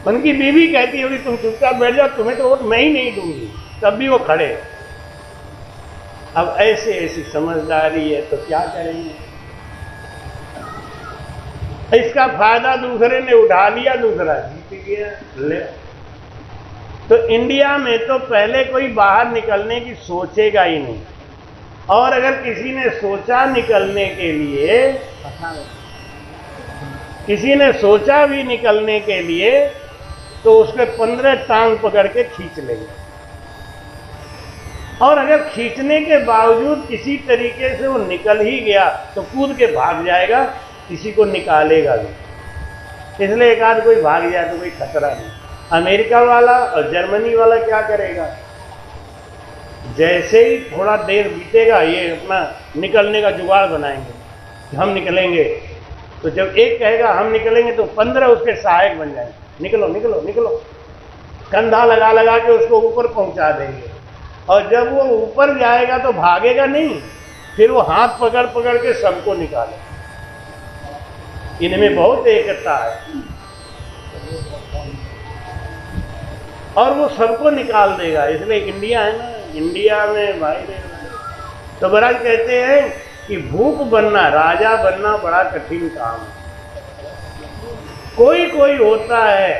उनकी बीवी कहती है तुम चुपचाप बैठ जाओ, तुम्हें तो वोट मैं ही नहीं दूंगी, तब भी वो खड़े। अब ऐसे ऐसी समझदारी है तो क्या करेंगे। इसका फायदा दूसरे ने उठा लिया, दूसरा जीत गया। ले तो इंडिया में तो पहले कोई बाहर निकलने की सोचेगा ही नहीं, और अगर किसी ने सोचा निकलने के लिए, किसी ने सोचा भी निकलने के लिए, तो उसके 15 टांग पकड़ के खींच लेंगे। और अगर खींचने के बावजूद किसी तरीके से वो निकल ही गया तो कूद के भाग जाएगा, किसी को निकालेगा भी। इसलिए एक आध कोई भाग जाए तो कोई खतरा नहीं। अमेरिका वाला और जर्मनी वाला क्या करेगा, जैसे ही थोड़ा देर बीतेगा ये अपना निकलने का जुगाड़ बनाएंगे, हम निकलेंगे। तो जब एक कहेगा हम निकलेंगे तो 15 उसके सहायक बन जाएंगे, निकलो निकलो निकलो, कंधा लगा लगा के उसको ऊपर पहुंचा देंगे। और जब वो ऊपर जाएगा तो भागेगा नहीं, फिर वो हाथ पकड़ पकड़ के सबको निकालेगा। इनमें बहुत एकता है, और वो सबको निकाल देगा। इसलिए इंडिया है ना, इंडिया में भाई तो महाराज कहते हैं कि भूख बनना, राजा बनना बड़ा कठिन काम है। कोई कोई होता है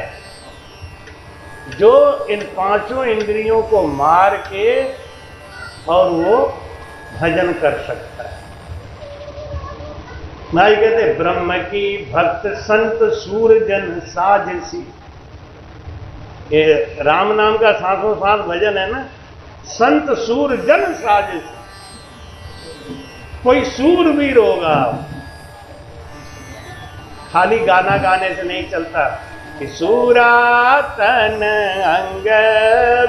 जो इन 5 इंद्रियों को मार के और वो भजन कर सकता है। महाराज कहते ब्रह्म की भक्त संत सूर जन साजसी। ये राम नाम का 707 भजन है ना, संत सूर जन साजसी। कोई सूरवीर होगा, खाली गाना गाने से नहीं चलता कि सूरा तन अंग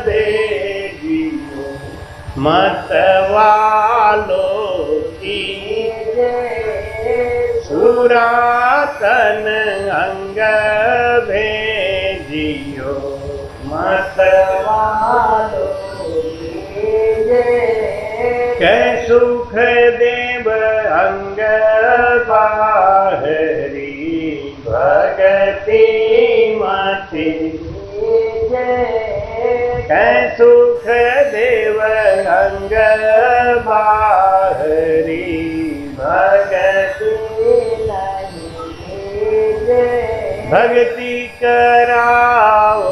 भेजियो मत वालो की, सूरा तन अंग भेजियो मत वालो कै सुख देव अंग बाहरी भगति मति, कै सुख देव अंग बाहरी भगति भक्ति कराओ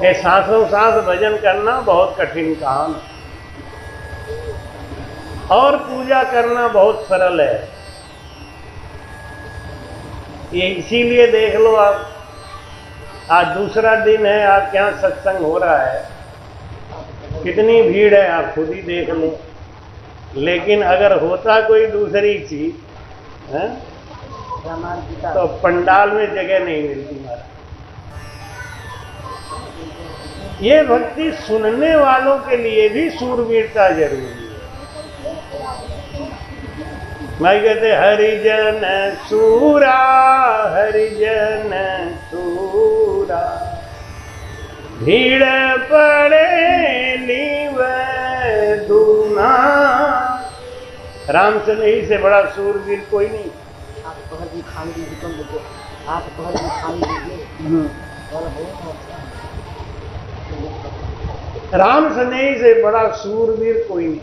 ये सांसों सांस भजन करना बहुत कठिन काम है और पूजा करना बहुत सरल है। ये इसीलिए देख लो आप, आज दूसरा दिन है, आपके यहाँ सत्संग हो रहा है, कितनी भीड़ है आप खुद ही देख लो। लेकिन अगर होता कोई दूसरी चीज है तो पंडाल में जगह नहीं मिलती महाराज। ये भक्ति सुनने वालों के लिए भी सूरवीरता जरूरी है। मैं कहते हरिजन सूरा, हरिजन सूरा, भीड़ पड़े लीव दूना। राम से नहीं से बड़ा सूरवीर कोई नहीं। आप पहर भी खाने की दुकान देखो, आप पहर भी खाने दीजिए। राम स्नेही से बड़ा सूरवीर कोई नहीं।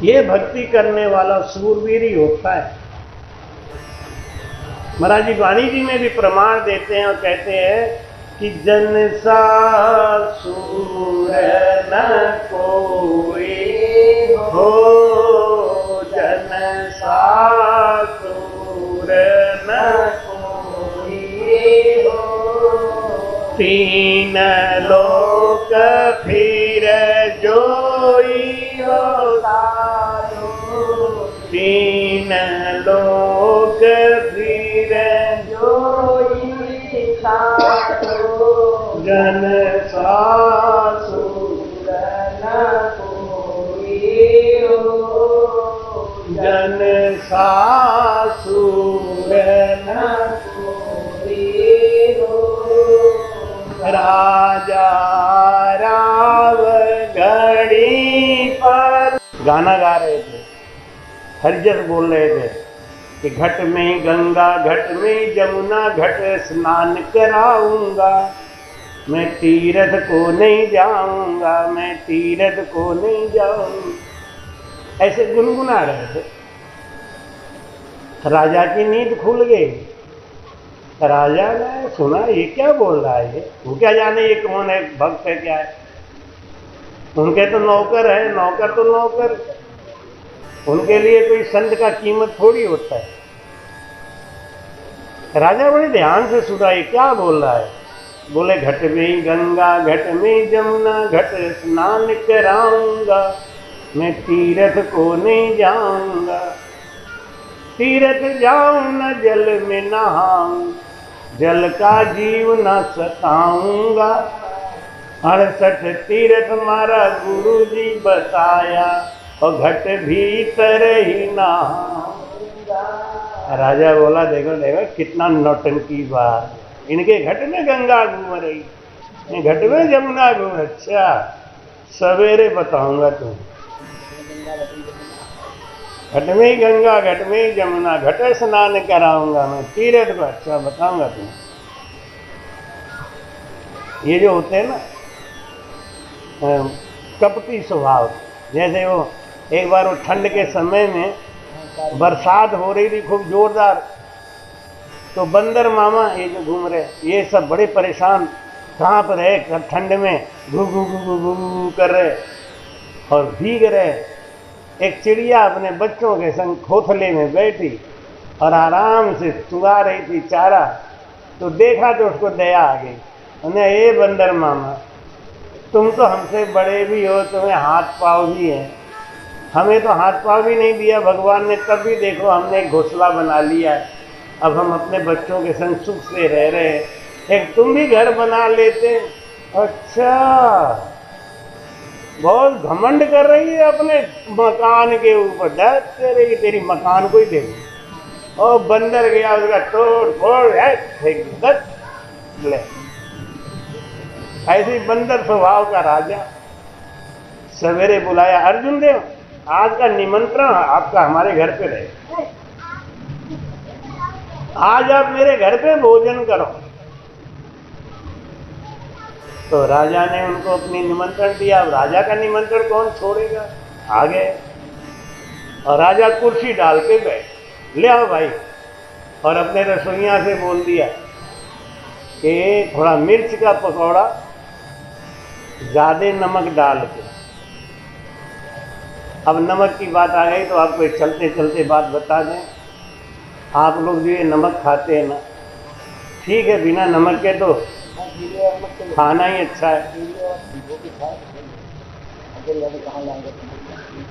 ये भक्ति करने वाला सूरवीर ही होता है। महाराज जी वाणी जी में भी प्रमाण देते हैं और कहते हैं कि जन सा सूर न कोई हो, जन सा सूर न कोई हो, तीन लोक फिर जोई होता, तीन लोक फिर जोई जन सासुर न कोई हो, जन सासुर न कोई हो। राजा राव घड़ी पर गाना गा रहे थे, हरिजन बोल रहे थे कि घट में गंगा, घट में जमुना, घट स्नान कराऊंगा, मैं तीर्थ को नहीं जाऊंगा, मैं तीर्थ को नहीं जाऊंगा। ऐसे गुनगुना रहे थे। राजा की नींद खुल गई। राजा ने सुना ये क्या बोल रहा है, ये वो क्या जाने ये कौन है, भक्त है क्या है। उनके तो नौकर है, नौकर तो नौकर, उनके लिए कोई संत का कीमत थोड़ी होता है। राजा बड़े ध्यान से सुना ये क्या बोल रहा है। बोले घट में गंगा, घट में जमुना, घट स्नान कराऊंगा, मैं तीर्थ को नहीं जाऊंगा, तीर्थ जाऊं न जल में नहाऊं, जल का जीव न सताऊंगा, 68 तीर्थ मारा गुरु जी बताया, और घट भीतर ही नहाऊंगा। राजा बोला देखो देखो कितना नौटंकी बात, इनके घट में गंगा घूम रही, घट में जमुना घूम। अच्छा सवेरे बताऊंगा तुम, घट में ही गंगा, घट में ही जमुना, घट स्नान कराऊंगा मैं तीर्थ को। अच्छा बताऊंगा तुम। ये जो होते हैं ना कपटी स्वभाव, जैसे वो एक बार वो ठंड के समय में बरसात हो रही थी खूब जोरदार, तो बंदर मामा ये जो घूम रहे ये सब बड़े परेशान, कांप रहे ठंड में, घू घू घू घू घू घू कर रहे और भीग रहे। एक चिड़िया अपने बच्चों के संग खोखले में बैठी और आराम से चुगा रही थी चारा, तो देखा तो उसको दया आ गई। उन्हें ये बंदर मामा तुम तो हमसे बड़े भी हो, तुम्हें हाथ पाँव भी है, हमें तो हाथ पाँव भी नहीं दिया भगवान ने, तब भी देखो हमने एक घोंसला बना लिया, अब हम अपने बच्चों के संग सुख से रह रहे हैं, एक तुम भी घर बना लेते। अच्छा बहुत घमंड कर रही है अपने मकान के ऊपर, डर तेरे तेरी मकान को ही देखो। और बंदर गया उसका तोड़ फोड़ ले। ऐसे बंदर स्वभाव का राजा सवेरे बुलाया, अर्जुन देव आज का निमंत्रण आपका हमारे घर पे रहे, आज आप मेरे घर पे भोजन करो। तो राजा ने उनको अपनी निमंत्रण दिया। अब राजा का निमंत्रण कौन छोड़ेगा, आ गए और राजा कुर्सी डाल के बैठ, ले आओ भाई, और अपने रसोइया से बोल दिया कि थोड़ा मिर्च का पकौड़ा ज़्यादा नमक डाल के। अब नमक की बात आ गई तो आपको एक चलते चलते बात बता दें। आप लोग जो ये नमक खाते हैं ना, ठीक है, बिना नमक के तो खाना ही अच्छा है,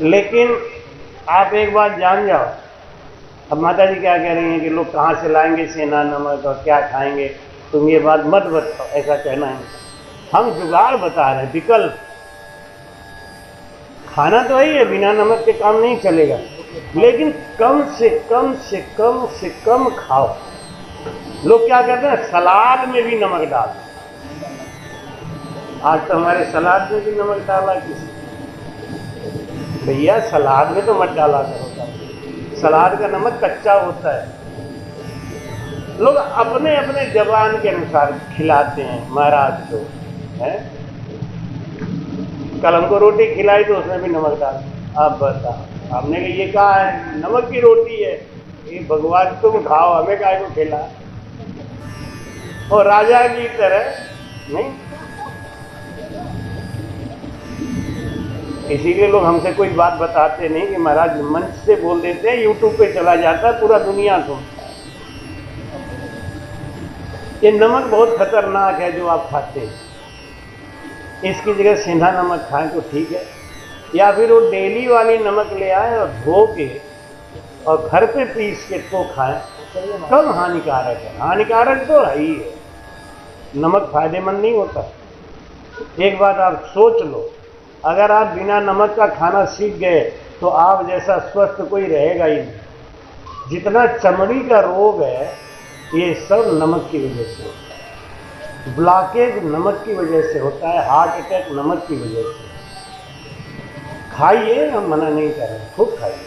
लेकिन आप एक बात जान जाओ। अब माता जी क्या कह रही हैं कि लोग कहाँ से लाएंगे सेंधा नमक और क्या खाएंगे, तुम ये बात मत बताओ, ऐसा कहना है। हम जुगाड़ बता रहे हैं, विकल्प। खाना तो वही है, बिना नमक के काम नहीं चलेगा, लेकिन कम से कम से कम से कम खाओ। लोग क्या कहते हैं, सलाद में भी नमक डाल। आज तो हमारे सलाद में भी नमक डाला किसी। भैया सलाद में तो मत डाला करो, सलाद का नमक कच्चा होता है। लोग अपने अपने जबान के अनुसार खिलाते हैं महाराज को, है। कल हमको रोटी खिलाई तो उसमें भी नमक डाल। आप बताओ, आपने ये कहा है नमक की रोटी है, ये भगवान तुम खाओ, हमें काहे को खिला। और राजा की तरह नहीं। इसीलिए लोग हमसे कोई बात बताते नहीं कि महाराज मंच से बोल देते हैं, यूट्यूब पे चला जाता है, पूरा दुनिया सुनता है। ये नमक बहुत खतरनाक है जो आप खाते हैं। इसकी जगह सेंधा नमक खाएं तो ठीक है, या फिर वो डेली वाली नमक ले आए और धो के और घर पे पीस के तो खाएं, कम हानिकारक है। हानिकारक तो है ही है, नमक फायदेमंद नहीं होता। एक बात आप सोच लो, अगर आप बिना नमक का खाना सीख गए तो आप जैसा स्वस्थ कोई रहेगा ही नहीं। जितना चमड़ी का रोग है ये सब नमक की वजह से होता है, ब्लॉकेज नमक की वजह से होता है, हार्ट अटैक नमक की वजह से। खाइए, हम मना नहीं कर रहे, खूब खाइए,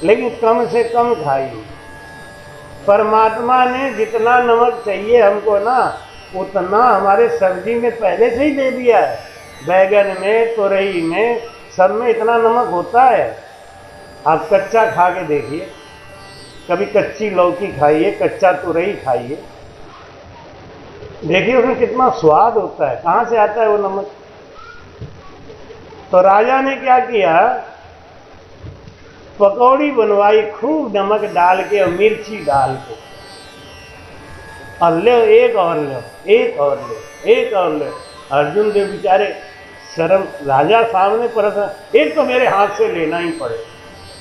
लेकिन कम से कम खाइए। परमात्मा ने जितना नमक चाहिए हमको ना, उतना हमारे सब्जी में पहले से ही दे दिया है। बैगन में, तोरई में, सब में इतना नमक होता है। आप कच्चा खा के देखिए, कभी कच्ची लौकी खाइए, कच्चा तोरई खाइए, देखिए उसमें कितना स्वाद होता है। कहाँ से आता है वो नमक? तो राजा ने क्या किया, पकौड़ी बनवाई खूब नमक डाल के और मिर्ची डाल के, और ले एक और लो, एक और लो, एक और लो। अर्जुन देव बेचारे शर्म, राजा सामने परस, एक तो मेरे हाथ से लेना ही पड़े।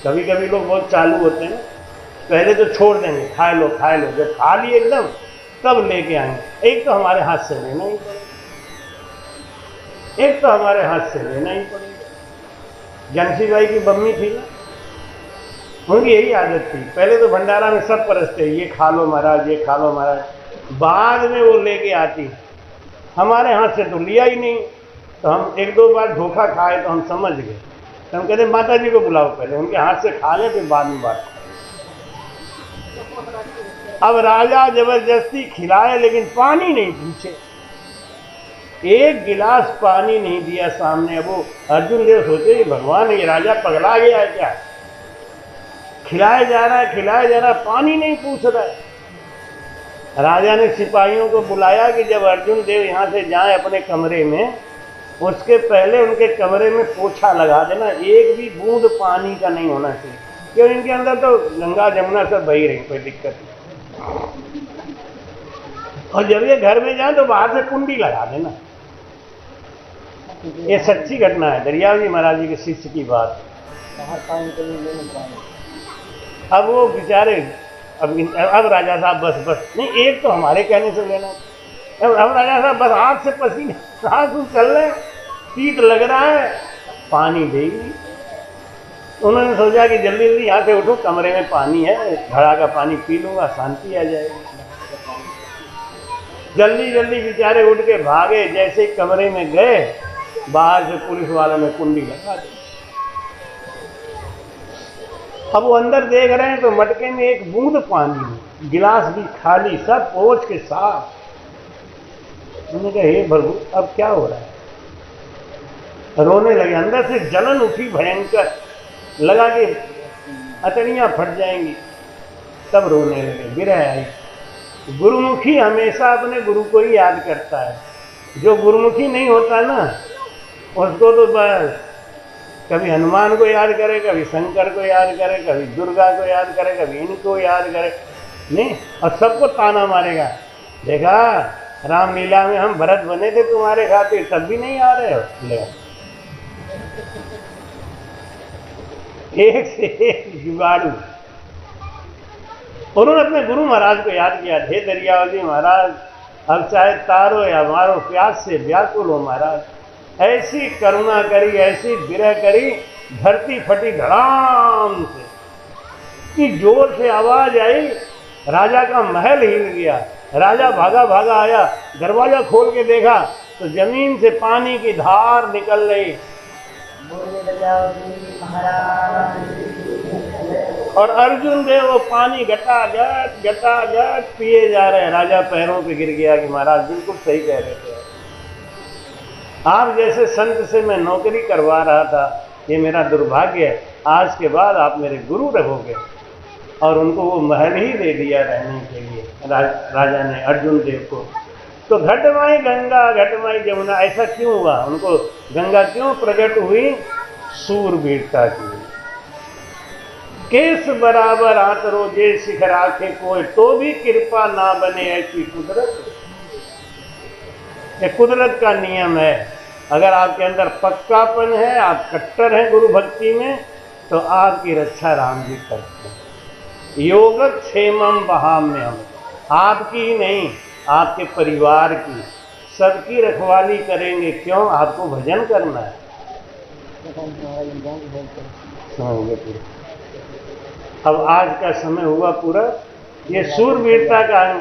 कभी कभी लोग बहुत चालू होते हैं, पहले तो छोड़ देंगे, खा लो खा लो, जब खा लिए एकदम तब लेके आएंगे। एक तो हमारे हाथ से लेना ही पड़ेगा, एक तो हमारे हाथ से लेना ही पड़ेगा। जानसी बाई की मम्मी थी ना, उनकी यही आदत थी। पहले तो भंडारा में सब परसते, ये खा लो महाराज, ये खा लो महाराज। बाद में वो लेके आती, हमारे हाथ से तो लिया ही नहीं। तो हम एक दो बार धोखा खाए तो हम समझ गए, तो हम कहते माता जी को बुलाओ, पहले उनके हाथ से खा ले, फिर बाद में बात। अब राजा जबरदस्ती खिलाए, लेकिन पानी नहीं पूछे, एक गिलास पानी नहीं दिया सामने। अब वो अर्जुन देव सोचे भगवान ये राजा पगला गया है क्या, खिलाया जा रहा है, खिलाया जा रहा है, पानी नहीं पूछ रहा है। राजा ने सिपाहियों को बुलाया कि जब अर्जुन देव यहाँ से जाएं अपने कमरे में, उसके पहले उनके कमरे में पोछा लगा देना, एक भी बूंद पानी का नहीं होना चाहिए, क्योंकि इनके अंदर तो गंगा जमुना सब बही रही, कोई दिक्कत नहीं। और जब ये घर में जाए तो बाहर से कुंडी लगा देना। ये सच्ची घटना है, दरियाव जी महाराज जी के शिष्य की बात। अब वो बेचारे, अब राजा साहब बस बस नहीं, एक तो हमारे कहने से लेना। अब राजा साहब बस हाथ से पसीने, आंसू चल रहे, शीत लग रहा है, पानी देगी। उन्होंने सोचा कि जल्दी जल्दी यहाँ से उठो, कमरे में पानी है, घड़ा का पानी पी लूंगा, शांति आ जाएगी। जल्दी जल्दी बेचारे उठ के भागे, जैसे कमरे में गए, बाहर से पुलिस वालों ने कुंडी लगा दी। अब वो अंदर देख रहे हैं तो मटके में एक बूंद पानी, गिलास भी खाली, सब पोंछ के साफ। उन्होंने कहा हे प्रभु अब क्या हो रहा है, रोने लगे। अंदर से जलन उठी भयंकर, लगा कि अतड़ियां फट जाएंगी, तब रोने लगे, विरह आई। गुरुमुखी हमेशा अपने गुरु को ही याद करता है। जो गुरुमुखी नहीं होता ना, उसको तो बस कभी हनुमान को याद करे, कभी शंकर को याद करे, कभी दुर्गा को याद करे, कभी इनको याद करे, नहीं, और सबको ताना मारेगा। देखा रामलीला में हम भरत बने थे तुम्हारे खातिर, तब भी नहीं आ रहे हो। ले एक से एक जुगाड़ू। उन्होंने अपने गुरु महाराज को याद किया, हे दरियावती महाराज, अब चाहे तारो या मारो, प्यास से व्याकुल हो महाराज। ऐसी करुणा करी, ऐसी विरह करी, धरती फटी धड़ाम से, कि जोर से आवाज आई, राजा का महल हिल गया। राजा भागा भागा आया, दरवाजा खोल के देखा तो जमीन से पानी की धार निकल रही, और अर्जुन देव वो पानी घटाघट पिए जा रहे हैं। राजा पैरों पे गिर गया कि महाराज बिल्कुल सही कह रहे थे, आप जैसे संत से मैं नौकरी करवा रहा था, ये मेरा दुर्भाग्य है। आज के बाद आप मेरे गुरु रहोगे। और उनको वो महल ही दे दिया रहने के लिए राजा ने अर्जुन देव को। तो घटमाई गंगा घटमाई जमुना, ऐसा क्यों हुआ? उनको गंगा क्यों प्रकट हुई? सूरवीरता की। केस बराबर आतरो जे शिखर आखे कोई, तो भी कृपा ना बने ऐसी कुदरत। ये कुदरत का नियम है। अगर आपके अंदर पक्कापन है, आप कट्टर हैं गुरु भक्ति में, तो आपकी रक्षा राम जी करते हैं। योगक्षेमम वहाम्यहम्, आपकी ही नहीं, आपके परिवार की, सबकी रखवाली करेंगे। क्यों? आपको भजन करना है। समझ गए? अब आज का समय हुआ पूरा। ये सूरवीरता का अंग,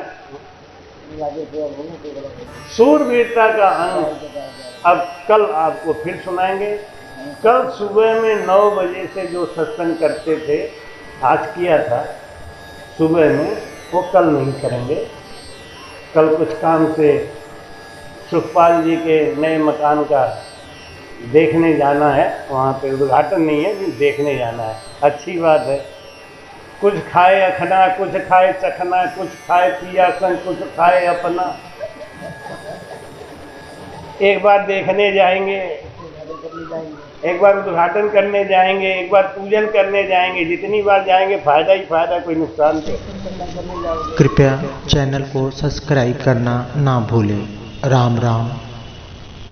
सूरवीरता का अंग अब कल आपको फिर सुनाएंगे। कल सुबह में 9 बजे से जो सत्संग करते थे, आज किया था सुबह में, वो कल नहीं करेंगे। कल कुछ काम से सुखपाल जी के नए मकान का देखने जाना है, वहाँ पे उद्घाटन नहीं है, लेकिन देखने जाना है। अच्छी बात है। कुछ खाए अखना, कुछ खाए चखना, कुछ खाए पिया संग, कुछ खाए अपना। एक बार देखने जाएंगे, एक बार उद्घाटन करने जाएंगे, एक बार पूजन करने जाएंगे। जितनी बार जाएंगे फायदा ही फायदा, कोई नुकसान नहीं। कृपया चैनल को सब्सक्राइब करना ना भूलें। राम राम।